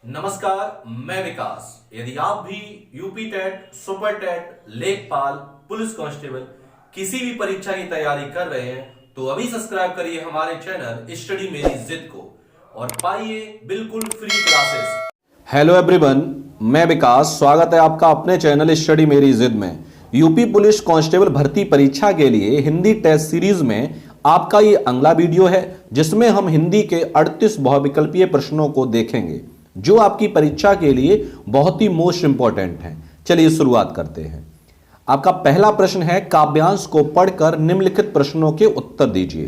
नमस्कार, मैं विकास। यदि आप भी यूपी टेट, सुपर टेट, लेखपाल, पुलिस कांस्टेबल किसी भी परीक्षा की तैयारी कर रहे हैं तो अभी सब्सक्राइब करिए हमारे चैनल स्टडी मेरी जिद को और पाइए बिल्कुल फ्री क्लासेस। हेलो एवरीवन, मैं विकास। स्वागत है आपका अपने चैनल स्टडी मेरी जिद में। यूपी पुलिस कांस्टेबल भर्ती परीक्षा के लिए हिंदी टेस्ट सीरीज में आपका ये अगला वीडियो है, जिसमें हम हिंदी के 38 बहुविकल्पीय प्रश्नों को देखेंगे जो आपकी परीक्षा के लिए बहुत ही मोस्ट इंपॉर्टेंट हैं। चलिए शुरुआत करते हैं। आपका पहला प्रश्न है, काव्यांश को पढ़कर निम्नलिखित प्रश्नों के उत्तर दीजिए।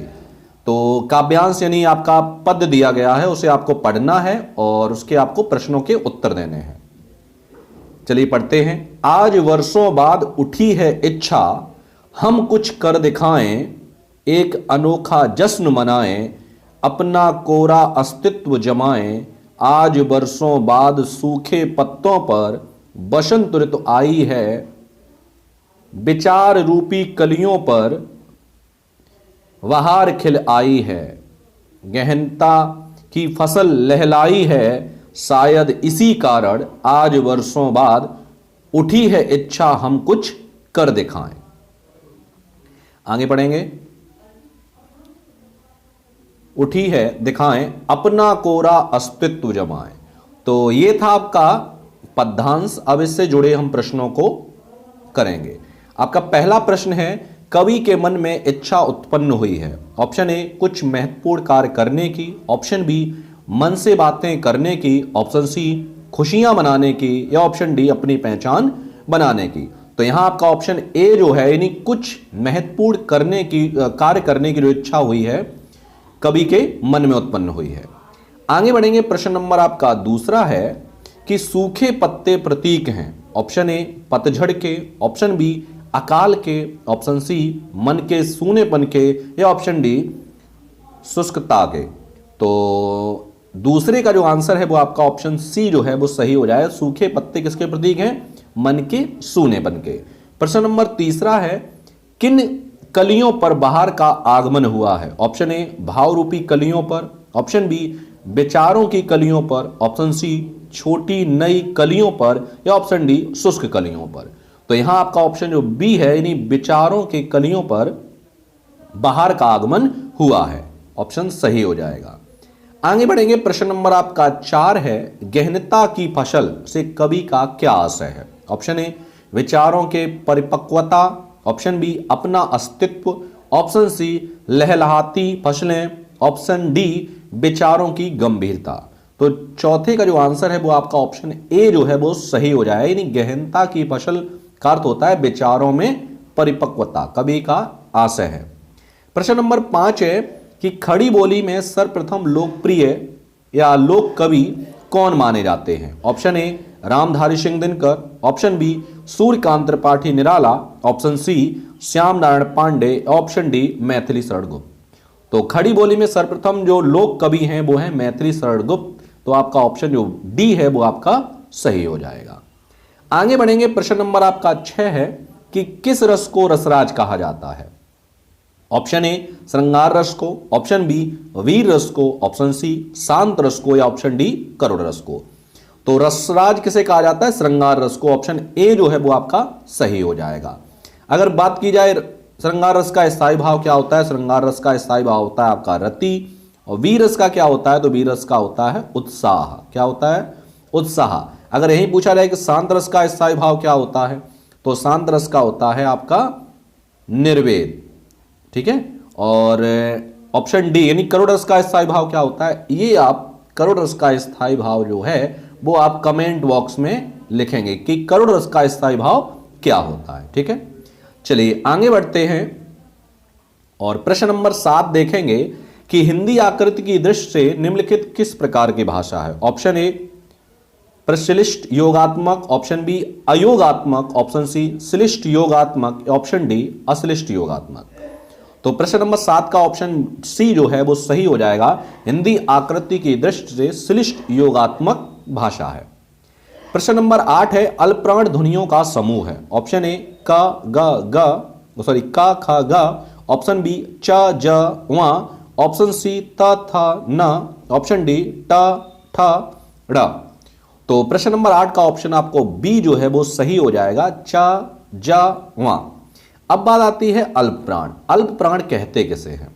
तो काव्यांश यानी आपका पद दिया गया है, उसे आपको पढ़ना है और उसके आपको प्रश्नों के उत्तर देने हैं। चलिए पढ़ते हैं। आज वर्षों बाद उठी है इच्छा, हम कुछ कर दिखाएं, एक अनोखा जश्न मनाएं, अपना कोरा अस्तित्व जमाएं। आज वर्षों बाद सूखे पत्तों पर बसंत ऋतु आई है, विचार रूपी कलियों पर बहार खिल आई है। गहनता की फसल लहलाई है, शायद इसी कारण आज वर्षों बाद उठी है इच्छा, हम कुछ कर दिखाएं। आगे पढ़ेंगे। उठी है दिखाएं, अपना कोरा अस्तित्व जमाएं। तो ये था आपका पद्यांश। अब इससे जुड़े हम प्रश्नों को करेंगे। आपका पहला प्रश्न है, कवि के मन में इच्छा उत्पन्न हुई है। ऑप्शन ए, कुछ महत्वपूर्ण कार्य करने की। ऑप्शन बी, मन से बातें करने की। ऑप्शन सी, खुशियां मनाने की। या ऑप्शन डी, अपनी पहचान बनाने की। तो यहां आपका ऑप्शन ए जो है, यानी कुछ महत्वपूर्ण करने की कार्य करने की जो इच्छा हुई है कवि के मन में उत्पन्न हुई है। आगे बढ़ेंगे। प्रश्न नंबर आपका दूसरा है कि सूखे पत्ते प्रतीक हैं। ऑप्शन ए, पतझड़ के। ऑप्शन बी, अकाल के। ऑप्शन सी, मन के सूनेपन के। या ऑप्शन डी, शुष्कता के। तो दूसरे का जो आंसर है वो आपका ऑप्शन सी जो है वो सही हो जाए। सूखे पत्ते किसके प्रतीक हैं? मन के सूनेपन के। प्रश्न नंबर तीसरा है, किन कलियों पर बहार का आगमन हुआ है। ऑप्शन ए, भाव रूपी कलियों पर। ऑप्शन बी, विचारों की कलियों पर। ऑप्शन सी, छोटी नई कलियों पर। या ऑप्शन डी, शुष्क कलियों पर। तो यहां आपका ऑप्शन जो बी है, यानी विचारों के कलियों पर बहार का आगमन हुआ है, ऑप्शन सही हो जाएगा। आगे बढ़ेंगे। प्रश्न नंबर आपका 4 है, गहनता की फसल से कवि का क्या आशय है। ऑप्शन ए, विचारों के परिपक्वता। ऑप्शन बी, अपना अस्तित्व। ऑप्शन सी, लहलहाती फसलें। ऑप्शन डी, विचारों की गंभीरता। तो चौथे का जो आंसर है वो आपका ऑप्शन ए जो है वो सही हो जाए, यानी गहनता की फसल का अर्थ होता है विचारों में परिपक्वता, कवि का आशय है। प्रश्न नंबर 5 है कि खड़ी बोली में सर्वप्रथम लोकप्रिय या लोक कवि कौन माने जाते हैं। Option A, Ramdhari Singh Dinkar. Option B, Suryakant Tripathi Nirala. Option C, Shyam Narayan Pandey. Option D, Maithili Sharan Gupt. तो खड़ी बोली में सर्वप्रथम जो लोक कवि हैं वो है मैथिली शरण गुप्त। तो आपका ऑप्शन जो डी है वो आपका सही हो जाएगा। आगे बढ़ेंगे। प्रश्न नंबर आपका 6 है कि किस रस को रसराज कहा जाता है। ऑप्शन ए, श्रृंगार रस को। ऑप्शन बी, वीर रस को। ऑप्शन सी, शांत रस को। या ऑप्शन डी, करुण रस को। तो रसराज किसे कहा जाता है? श्रृंगार रस को। ऑप्शन ए जो है वो आपका सही हो जाएगा। अगर बात की जाए श्रृंगार रस का स्थायी भाव क्या होता है, श्रृंगार रस का स्थायी भाव होता है आपका रति। और वीर रस का क्या होता है? तो वीर रस का होता है उत्साह। क्या होता है? उत्साह। अगर यही पूछा जाए कि शांत रस का स्थायी भाव क्या होता है, तो शांत रस का होता है आपका निर्वेद। ठीक है। और ऑप्शन डी यानी करुण रस का स्थायी भाव क्या होता है, ये आप करुण रस का स्थायी भाव जो है वो आप कमेंट बॉक्स में लिखेंगे कि करुण रस का स्थायी भाव क्या होता है। ठीक है। चलिए आगे बढ़ते हैं और प्रश्न नंबर 7 देखेंगे कि हिंदी आकृति की दृष्टि से निम्नलिखित किस प्रकार की भाषा है। ऑप्शन ए, प्रश्लिष्ट योगात्मक। ऑप्शन बी, अयोगात्मक। ऑप्शन सी, श्लिष्ट योगात्मक। ऑप्शन डी, अश्लिष्ट योगात्मक। तो प्रश्न नंबर 7 का ऑप्शन सी जो है वो सही हो जाएगा। हिंदी आकृति की दृष्टि से श्लिष्ट योगात्मक भाषा है। प्रश्न नंबर 8 है, अल्पप्राण ध्वनियों का समूह है। ऑप्शन ए, क ग ग सॉरी क ख ग। ऑप्शन बी, च ज व। ऑप्शन सी, त थ न। ऑप्शन डी, ट ठ ड़। तो प्रश्न नंबर 8 का ऑप्शन आपको बी जो है वो सही हो जाएगा, चा जा वा। अब बात आती है अल्प प्राण। अल्प प्राण कहते किसे हैं?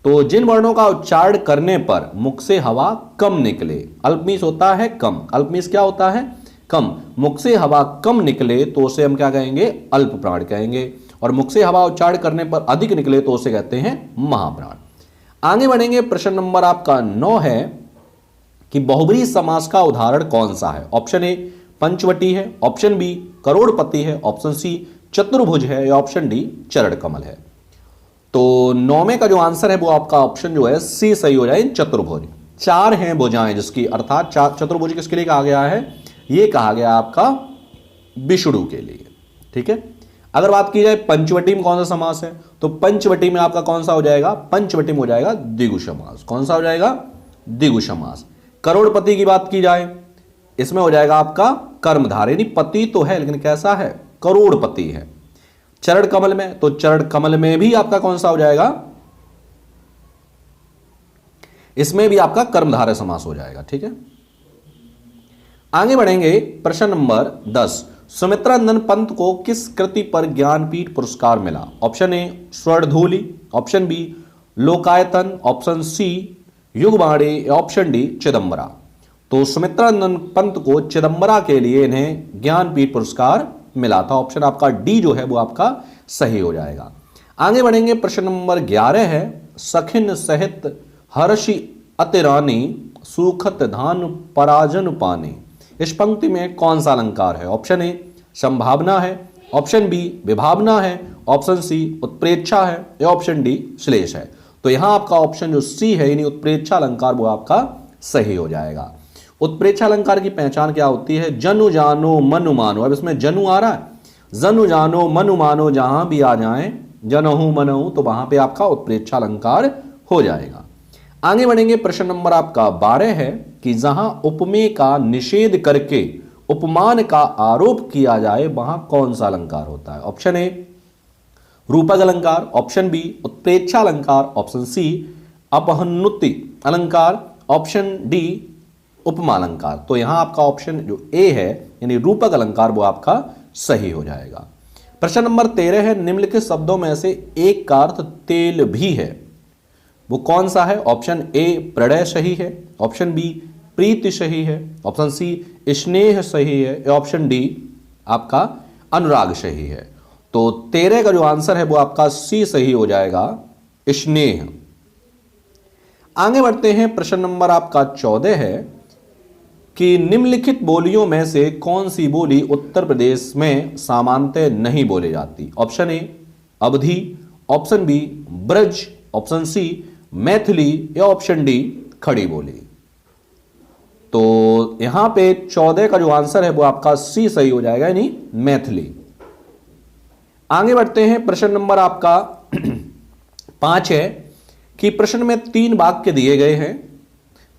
तो जिन वर्णों का उच्चारण करने पर मुख से हवा कम निकले, अल्प मीन्स होता है कम, अल्प मीन्स क्या होता है? कम। मुख से हवा कम निकले तो उसे हम क्या कहेंगे? अल्प प्राण कहेंगे। और मुख से हवा उच्चारण करने पर अधिक निकले तो उसे कहते हैं महाप्राण। आगे बढ़ेंगे, प्रश्न नंबर आपका 9 है कि बहुब्रीहि समास का उदाहरण कौन सा है? ऑप्शन ए पंचवटी है, ऑप्शन बी करोड़पति है, ऑप्शन सी चतुर्भुज है, या ऑप्शन डी चरण कमल है। तो 9वें का जो आंसर है वो आपका ऑप्शन जो है सी सही हो जाए, चतुर्भुज। 4 हैं भुजाएं जिसकी, अर्थात चतुर्भुज किसके लिए कहा गया है? ये कहा गया आपका विष्णु के लिए। ठीक है। अगर बात की जाए पंचवटी में कौन सा समास है, तो पंचवटी में आपका कौन सा हो जाएगा? पंचवटी में हो जाएगा द्विगु समास। कौन सा हो जाएगा? द्विगु समास। करोड़पति की बात की जाए, इसमें हो जाएगा आपका कर्मधारय, पति तो है लेकिन कैसा है? करोड़पति है। चरण कमल में, तो चरण कमल में भी आपका कौन सा हो जाएगा? इसमें भी आपका कर्मधारय समास हो जाएगा। ठीक है। आगे बढ़ेंगे, प्रश्न नंबर 10। सुमित्रानंद पंत को किस कृति पर ज्ञानपीठ पुरस्कार मिला? Option A Swarnadhuli, option B Lokayatan, option C Yugvani, option D Chidambara. तो सुमित्रानंद पंत को चिदंबरा के लिए इन्हें ज्ञानपीठ पुरस्कार मिला था। ऑप्शन आपका डी जो है वो आपका सही हो जाएगा। आगे बढ़ेंगे, प्रश्न नंबर 11 है, सखिन सहित हर्षि अतिरानी सुखत धान पराजन पानी। इस पंक्ति में कौन सा अलंकार है? ऑप्शन ए संभावना है, ऑप्शन बी विभावना है, ऑप्शन सी उत्प्रेक्षा है, या ऑप्शन डी श्लेष है। तो यहां आपका ऑप्शन जो सी है यानी उत्प्रेक्षा अलंकार वो आपका सही हो जाएगा। उत्प्रेक्षा अलंकार की पहचान क्या होती है? जनु जानो मनु मानो। अब इसमें जनु आ रहा है, जनु जानो मनु मानो जहां भी आ जाए जनहु मनहु, तो वहां पे आपका उत्प्रेक्षा अलंकार हो जाएगा। आगे बढ़ेंगे, प्रश्न नंबर आपका 12 है कि जहां उपमेय का निषेध करके उपमान का आरोप किया जाए वहां कौन सा अलंकार होता है? ऑप्शन ए रूपक अलंकार, ऑप्शन बी उत्प्रेक्षा अलंकार, ऑप्शन सी अपहनुति अलंकार, ऑप्शन डी उपमा अलंकार। तो यहां आपका ऑप्शन जो ए है यानी रूपक अलंकार वो आपका सही हो जाएगा। प्रश्न नंबर 13 है, निम्नलिखित शब्दों में से एक का अर्थ तेल भी है, वो कौन सा है? ऑप्शन ए प्रणय सही है, ऑप्शन बी प्रीति सही है, ऑप्शन सी स्नेह सही है, या ऑप्शन डी आपका अनुराग सही है। तो 13 का जो आंसर है वो आपका सी सही हो जाएगा, स्नेह। आगे बढ़ते हैं, प्रश्न नंबर आपका 14 है कि निम्नलिखित बोलियों में से कौन सी बोली उत्तर प्रदेश में सामान्यतः नहीं बोली जाती? Option A Awadhi, option B Braj, option C Maithili, या ऑप्शन डी खड़ी बोली। तो यहां पे 14 का जो आंसर है वो आपका सी सही हो जाएगा यानी मैथिली। आगे बढ़ते हैं, प्रश्न नंबर आपका 5 है कि प्रश्न में 3 वाक्य दिए गए हैं,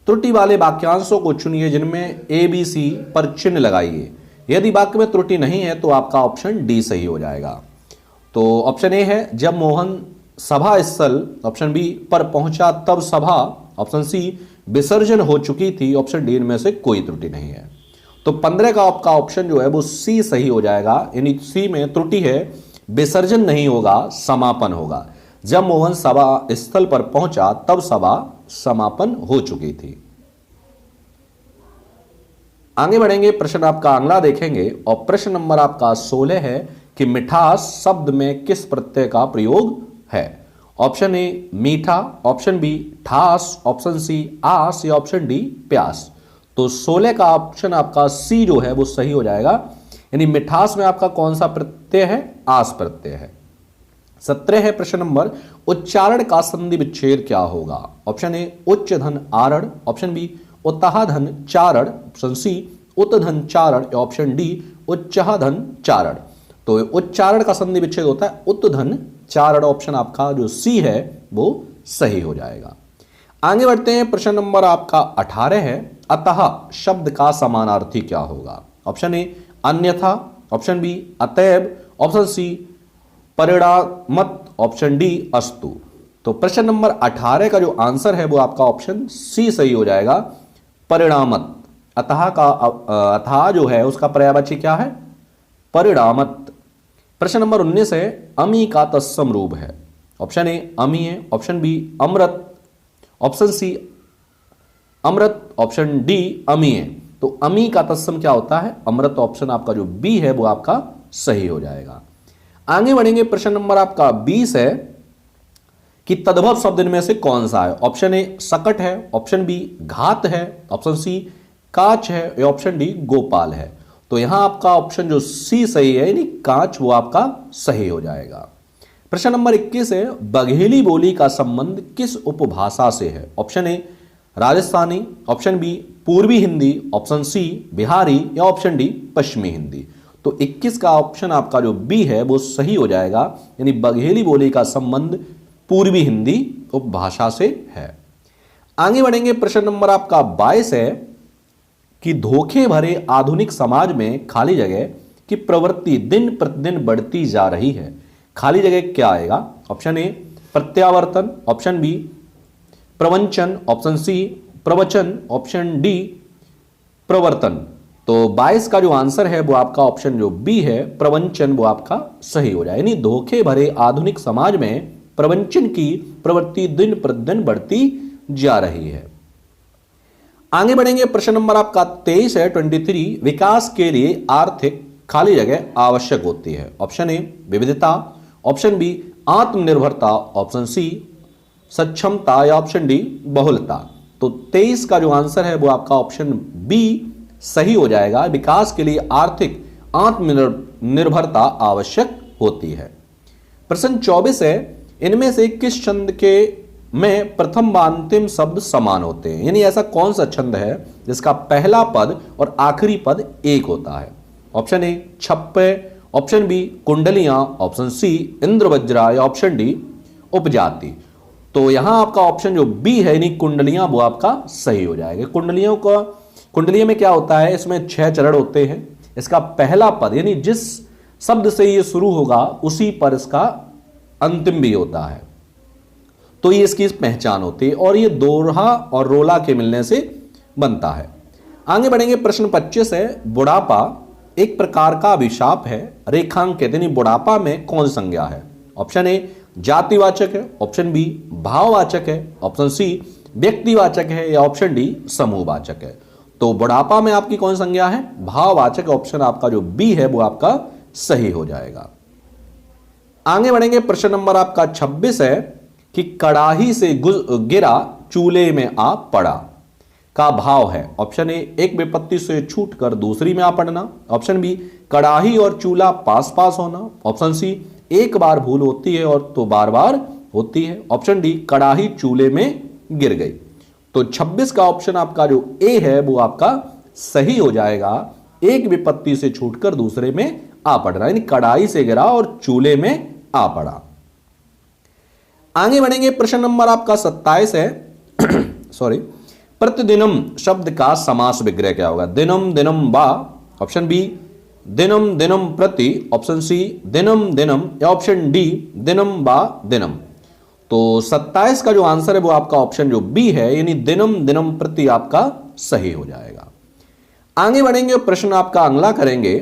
त्रुटि वाले वाक्यांशों को चुनिए जिनमें ए बी सी पर चिन्ह लगाइए। यदि वाक्य में त्रुटि नहीं है तो आपका ऑप्शन डी सही हो जाएगा। तो ऑप्शन ए है जब मोहन सभा स्थल, ऑप्शन बी पर पहुंचा तब सभा, ऑप्शन सी विसर्जन हो चुकी थी, ऑप्शन डी में से कोई त्रुटि नहीं है। तो 15 का आपका ऑप्शन जो है वो सी सही हो जाएगा, यानी सी में त्रुटि है, विसर्जन नहीं होगा, समापन होगा। जब मोहन सभा स्थल पर पहुंचा तब सभा समापन हो चुकी थी। आगे बढ़ेंगे, प्रश्न आपका अगला देखेंगे और प्रश्न नंबर आपका 16 है कि मिठास शब्द में किस प्रत्यय का प्रयोग है? ऑप्शन ए मीठा, ऑप्शन बी ठास, ऑप्शन सी आस, या ऑप्शन डी प्यास। तो 16 का ऑप्शन आपका सी जो है वो सही हो जाएगा, यानी मिठास में आपका कौन सा प्रत्यय है? आस प्रत्यय है। 17 है प्रश्न नंबर, उच्चारण का संधि विच्छेद क्या होगा? ऑप्शन ए उच्च धन आरण, ऑप्शन बी उत्तहा धन चारण, ऑप्शन सी उत धन चारण, या ऑप्शन डी उच्चहा धन चारण। तो उच्चारण का संधि विच्छेद होता है उत धन चारण, ऑप्शन आपका जो सी है वो सही हो जाएगा। आगे बढ़ते हैं, प्रश्न नंबर आपका 18 है, अतः शब्द का समानार्थी क्या होगा? ऑप्शन ए अन्यथा, ऑप्शन बी अतएव, ऑप्शन सी परिणामत, ऑप्शन डी अस्तु। तो प्रश्न नंबर 18 का जो आंसर है वो आपका ऑप्शन सी सही हो जाएगा, परिणामत। अतः जो है उसका पर्यायवाची क्या है? परिणामत। प्रश्न नंबर 19 है, अमी का तत्सम रूप है। ऑप्शन ए अमी है, ऑप्शन बी अमृत, ऑप्शन सी अमृत, ऑप्शन डी अमी है। तो अमी का तत्सम क्या होता है? अमृत। ऑप्शन आपका जो बी है वो आपका सही हो जाएगा। आगे बढ़ेंगे, प्रश्न नंबर आपका 20 है कि तद्भव शब्द इनमें से कौन सा है? ऑप्शन ए सकट है, ऑप्शन बी घात है, ऑप्शन सी काच है, या ऑप्शन डी गोपाल है। तो यहां आपका ऑप्शन जो सी सही है, यानी कांच, वो आपका सही हो जाएगा। प्रश्न नंबर 21 है, बघेली बोली का संबंध किस उपभाषा से है? Option A Rajasthani, option B पूर्वी हिंदी, ऑप्शन सी बिहारी, या ऑप्शन डी पश्चिमी हिंदी। तो 21 का ऑप्शन आपका जो बी है वो सही हो जाएगा, यानी बघेली बोली का संबंध पूर्वी हिंदी उपभाषा से है। आगे बढ़ेंगे, प्रश्न नंबर आपका 22 है कि धोखे भरे आधुनिक समाज में खाली जगह की प्रवृत्ति दिन प्रतिदिन बढ़ती जा रही है। खाली जगह क्या आएगा? ऑप्शन ए प्रत्यावर्तन, ऑप्शन बी प्रवंचन, ऑप्शन सी प्रवचन, ऑप्शन डी प्रवर्तन। तो 22 का जो आंसर है वो आपका ऑप्शन जो बी है प्रवंचन, वो आपका सही हो जाए। यानी धोखे भरे आधुनिक समाज में प्रवंचन की प्रवृत्ति दिन प्रतिदिन बढ़ती जा रही है। आगे बढ़ेंगे, प्रश्न नंबर आपका 23 है 23, विकास के लिए आर्थिक खाली जगह आवश्यक होती है। ऑप्शन ए विविधता, ऑप्शन बी आत्मनिर्भरता, ऑप्शन सी सक्षमता, या ऑप्शन डी बहुलता। तो 23 का जो आंसर है वो आपका ऑप्शन बी सही हो जाएगा। विकास के लिए आर्थिक आत्मनिर्भरता आवश्यक होती है। प्रश्न 24 है, इनमें से किस छंद के में प्रथम व अंतिम शब्द समान होते हैं? यानी ऐसा कौन सा छंद है जिसका पहला पद और आखिरी पद एक होता है? ऑप्शन ए छप्पे, ऑप्शन बी कुंडलियां, ऑप्शन सी इंद्रवज्रा, या ऑप्शन डी उपजाति। तो यहां आपका ऑप्शन जो बी है यानी कुंडलियां, वो आपका सही हो जाएगा। कुंडलियों में क्या होता है? इसमें 6 चरण होते हैं। इसका पहला पद यानी जिस शब्द से ये शुरू होगा उसी पर इसका अंतिम भी होता है, तो ये इसकी पहचान होती है, और ये दोरहा और रोला के मिलने से बनता है। आगे बढ़ेंगे, प्रश्न 25 है, बुढ़ापा एक प्रकार का अभिशाप है, रेखांकित यानी बुढ़ापा में कौन सी संज्ञा है? ऑप्शन ए जातिवाचक है, ऑप्शन बी भाववाचक है, ऑप्शन सी व्यक्तिवाचक है, या ऑप्शन डी समूहवाचक है। तो बुढ़ापा में आपकी कौन सी संज्ञा है? भाववाचक। ऑप्शन आपका जो बी है वो आपका सही हो जाएगा। आगे बढ़ेंगे, प्रश्न नंबर आपका 26 है कि कड़ाही से गिरा चूल्हे में आ पड़ा का भाव है। ऑप्शन ए एक विपत्ति से छूटकर दूसरी में आ पड़ना, ऑप्शन बी कड़ाही और चूल्हा पास पास होना, ऑप्शन सी एक बार भूल होती है और तो बार बार होती है, ऑप्शन डी कड़ाही चूल्हे में गिर गई। तो 26 का ऑप्शन आपका जो ए है वो आपका सही हो जाएगा। एक विपत्ति से छूटकर दूसरे में आ पड़ना, यानी कड़ाही से गिरा और चूल्हे में आ पड़ा। आगे बढ़ेंगे, प्रश्न नंबर आपका 27 है सॉरी, प्रतिदिनम शब्द का समास विग्रह क्या होगा? दिनम दिनम वा, ऑप्शन बी दिनम दिनम प्रति, ऑप्शन सी दिनम दिनम, या ऑप्शन डी दिनम वा दिनम। तो 27 का जो आंसर है वो आपका ऑप्शन जो बी है, यानी दिनम दिनम प्रति आपका सही हो जाएगा। आगे बढ़ेंगे, प्रश्न आपका अगला करेंगे।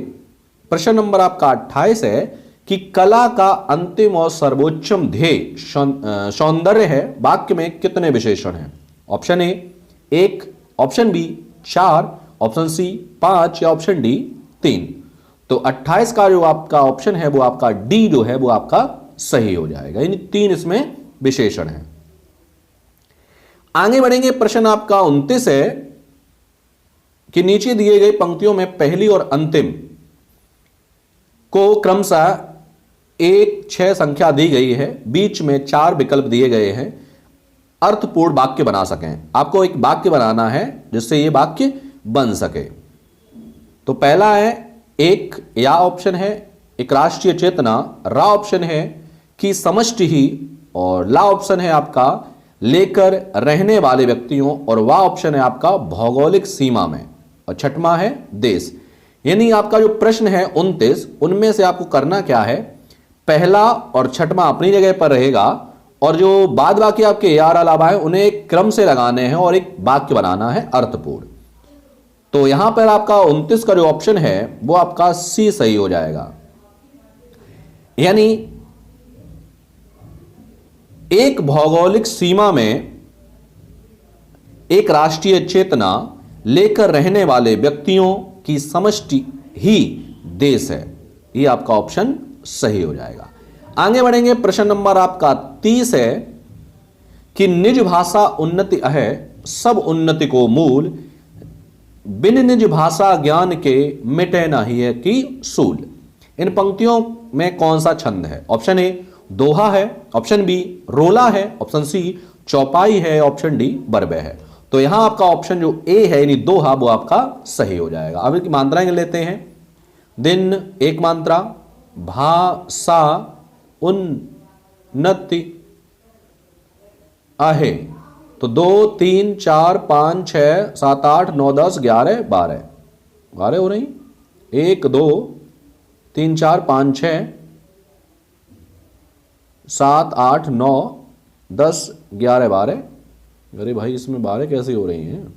प्रश्न नंबर आपका 28 है कि कला का अंतिम और सर्वोच्चम ध्येय सौंदर्य है, वाक्य में कितने विशेषण हैं? Option A 1, option B 4, option C 5, या ऑप्शन डी 3। तो 28 का जो आपका ऑप्शन है वो आपका डी जो है वो आपका सही हो जाएगा, यानी 3 इसमें विशेषण है। आगे बढ़ेंगे, प्रश्न आपका 29 है कि नीचे दिए गए पंक्तियों में पहली और अंतिम को क्रमशः 1, 6 संख्या दी गई है, बीच में 4 विकल्प दिए गए हैं, अर्थपूर्ण वाक्य बना सकें। आपको एक वाक्य बनाना है जिससे यह वाक्य बन सके। तो पहला है एक, या ऑप्शन है एक राष्ट्रीय चेतना, रा ऑप्शन है कि समष्टि ही, और ला ऑप्शन है आपका लेकर रहने वाले व्यक्तियों, और वा ऑप्शन है आपका भौगोलिक सीमा में, और छठवां है देश। यानी आपका जो प्रश्न है 29, उनमें से आपको करना क्या है? पहला और छठवां अपनी जगह पर रहेगा, और जो बाद वाक्य आपके यार अलावा है उन्हें एक क्रम से लगाने हैं और एक वाक्य बनाना है अर्थपूर्ण। तो यहां पर आपका 29 का जो ऑप्शन है वो आपका सी सही हो जाएगा। यानी एक भौगोलिक सीमा में एक राष्ट्रीय चेतना लेकर रहने वाले व्यक्तियों की समष्टि ही देश है। ये आपका ऑप्शन सही हो जाएगा। आगे बढ़ेंगे, प्रश्न नंबर आपका 30 है कि निज भाषा उन्नति है सब उन्नति को मूल, बिन निज भाषा ज्ञान के मिटे नहीं है कि सूल। इन पंक्तियों में कौन सा छंद है? ऑप्शन ए दोहा है, ऑप्शन बी रोला है, ऑप्शन सी चौपाई है, ऑप्शन डी बरबे है। तो यहां आपका ऑप्शन जो ए है यानी दोहा वो आपका सही हो जाएगा। अब इनकी मात्राएं लेते हैं। दिन एक मात्रा, भाषा उन्नति आहे, तो 2 3 4 5 6 7 8 9 10 11 12 हो रही। 1 2 3 4 5 6 7 8 9 10 11 12। अरे भाई इसमें 12 कैसे हो रही हैं?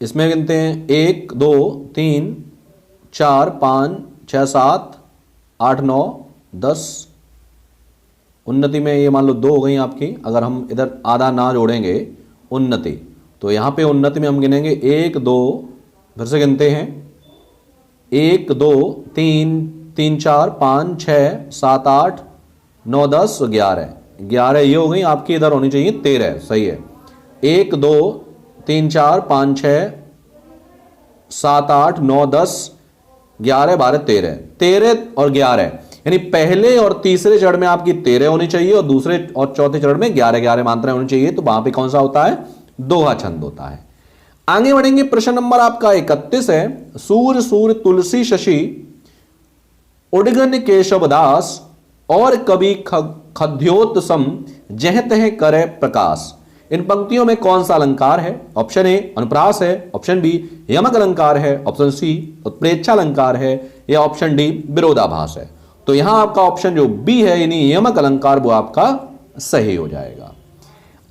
इसमें गिनते हैं 1 2 3 4 5 6 7 8 9 10। उन्नति में ये मान लो 2 हो गई आपकी। अगर हम इधर आधा ना जोड़ेंगे उन्नति, तो यहां पे उन्नति में हम गिनेंगे 1 2, फिर से गिनते हैं 1 2 3 3 4 5 6 7 8 9 10 11 ये हो गई आपकी। इधर होनी चाहिए 13, सही है। 1 2 3 4 5 6 7 8 9 10 11 12 13 और 11, यानी पहले और तीसरे चरण में आपकी 13 होनी चाहिए और दूसरे और चौथे चरण में 11 मात्राएं होनी चाहिए। तो वहां पे कौन सा होता है? दोहा छंद होता है। आगे बढ़ेंगे, प्रश्न नंबर आपका 31 है। सूर सूर तुलसी शशि उडगन केशवदास और कभी खद्योतसम जह तह करे प्रकाश। इन पंक्तियों में कौन सा अलंकार है? ऑप्शन ए अनुप्रास है, ऑप्शन बी यमक अलंकार है, ऑप्शन सी उत्प्रेक्षा अलंकार है, या ऑप्शन डी विरोधाभास है। तो यहां आपका ऑप्शन जो बी है यानी यमक अलंकार वो आपका सही हो जाएगा।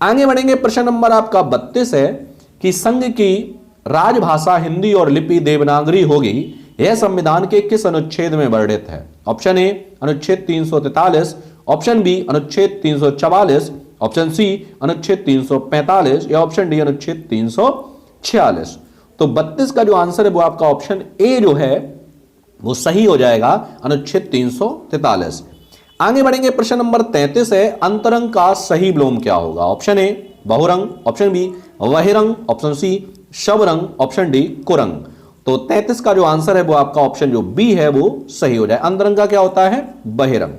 आगे बढ़ेंगे, प्रश्न नंबर आपका 32 है कि संघ की राजभाषा हिंदी और लिपि देवनागरी होगी, यह संविधान के किस अनुच्छेद में वर्णित है? ऑप्शन ए अनुच्छेद 343, ऑप्शन बी अनुच्छेद 344, ऑप्शन सी अनुच्छेद 345, या ऑप्शन डी अनुच्छेद 346। तो 32 का जो आंसर है वो आपका ऑप्शन ए जो है वो सही हो जाएगा, अनुच्छेद 343। आगे बढ़ेंगे, प्रश्न नंबर 33 है। अंतरंग का सही विलोम क्या होगा? ऑप्शन ए बहुरंग, ऑप्शन बी वहिरंग, ऑप्शन सी शबरंग, ऑप्शन डी कुरंग। तो 33 का जो आंसर है वो आपका ऑप्शन जो बी है वो सही हो जाए। अंतरंग का क्या होता है? बहिरंग।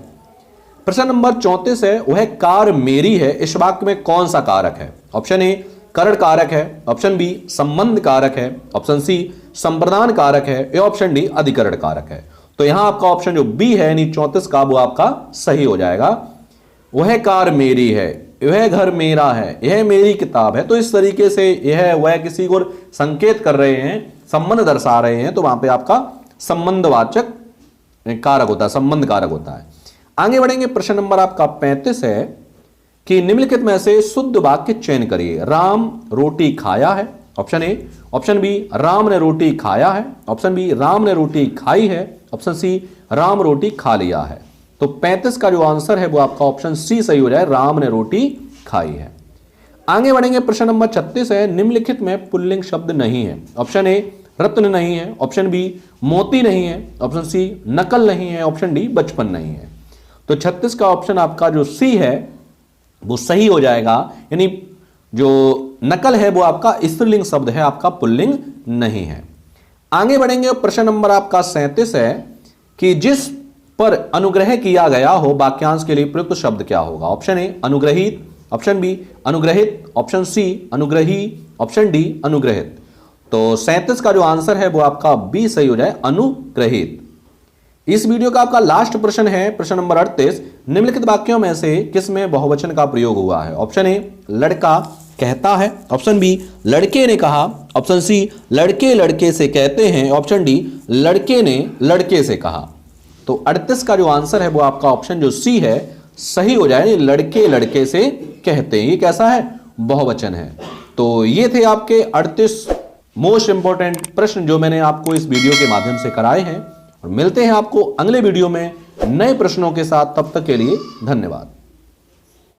प्रश्न नंबर 34 है, वह कार मेरी है, इस वाक्य में कौन सा कारक है? ऑप्शन ए करण कारक है, ऑप्शन बी संबंध कारक है, ऑप्शन सी संप्रदान कारक है, या ऑप्शन डी अधिकरण कारक है। तो यहां आपका ऑप्शन जो बी है यानी 34 का वो आपका सही हो जाएगा। वह कार मेरी है, यह घर मेरा है, यह मेरी किताब है। तो इस तरीके से यह वह किसी को संकेत कर रहे हैं, संबंध दर्शा रहे हैं, तो वहां पे आपका संबंधवाचक कारक होता है, संबंध कारक होता है। आगे बढ़ेंगे, प्रश्न नंबर आपका 35 है कि निम्नलिखित में से शुद्ध वाक्य चयन करिए। राम रोटी खाया है, option A, option B Ram ने रोटी खाया है, ऑप्शन बी राम ने रोटी खाई है, ऑप्शन सी राम रोटी खा लिया है। तो 35 का जो आंसर है वो आपका ऑप्शन सी सही हो जाए, राम ने रोटी खाई है। आगे बढ़ेंगे, प्रश्न नंबर 36 है। निम्नलिखित में पुल्लिंग शब्द नहीं है। ऑप्शन ए रत्न नहीं है, ऑप्शन बी मोती नहीं है, ऑप्शन सी नकल नहीं है, ऑप्शन डी बचपन नहीं है। तो 36 का ऑप्शन आपका जो सी है वो सही हो जाएगा, यानी जो नकल है वो आपका स्त्रीलिंग शब्द है, आपका पुल्लिंग नहीं है। आगे बढ़ेंगे, प्रश्न नंबर आपका 37 है कि जिस पर अनुग्रह किया गया हो वाक्यांश के लिए प्रयुक्त शब्द क्या होगा? ऑप्शन ए अनुग्रहित, ऑप्शन बी अनुग्रहित, ऑप्शन सी अनुग्रही, ऑप्शन डी अनुग्रहित। तो 37 का जो आंसर है वो आपका बी सही हो जाए, अनुग्रहित। इस वीडियो का आपका लास्ट प्रश्न है, प्रश्न नंबर 38। निम्नलिखित वाक्यों में से किसमें बहुवचन का प्रयोग हुआ है? ऑप्शन ए लड़का कहता है, ऑप्शन बी लड़के ने कहा, ऑप्शन सी लड़के लड़के से कहते हैं, ऑप्शन डी लड़के ने लड़के से कहा। तो 38 का जो आंसर है वो आपका ऑप्शन जो सी है सही हो जाए, लड़के लड़के से कहते हैं। ये कैसा है? बहुवचन है। तो ये थे आपके 38 मोस्ट इंपॉर्टेंट प्रश्न जो मैंने आपको इस वीडियो के माध्यम से कराए हैं, और मिलते हैं आपको अगले वीडियो में नए प्रश्नों के साथ। तब तक के लिए धन्यवाद।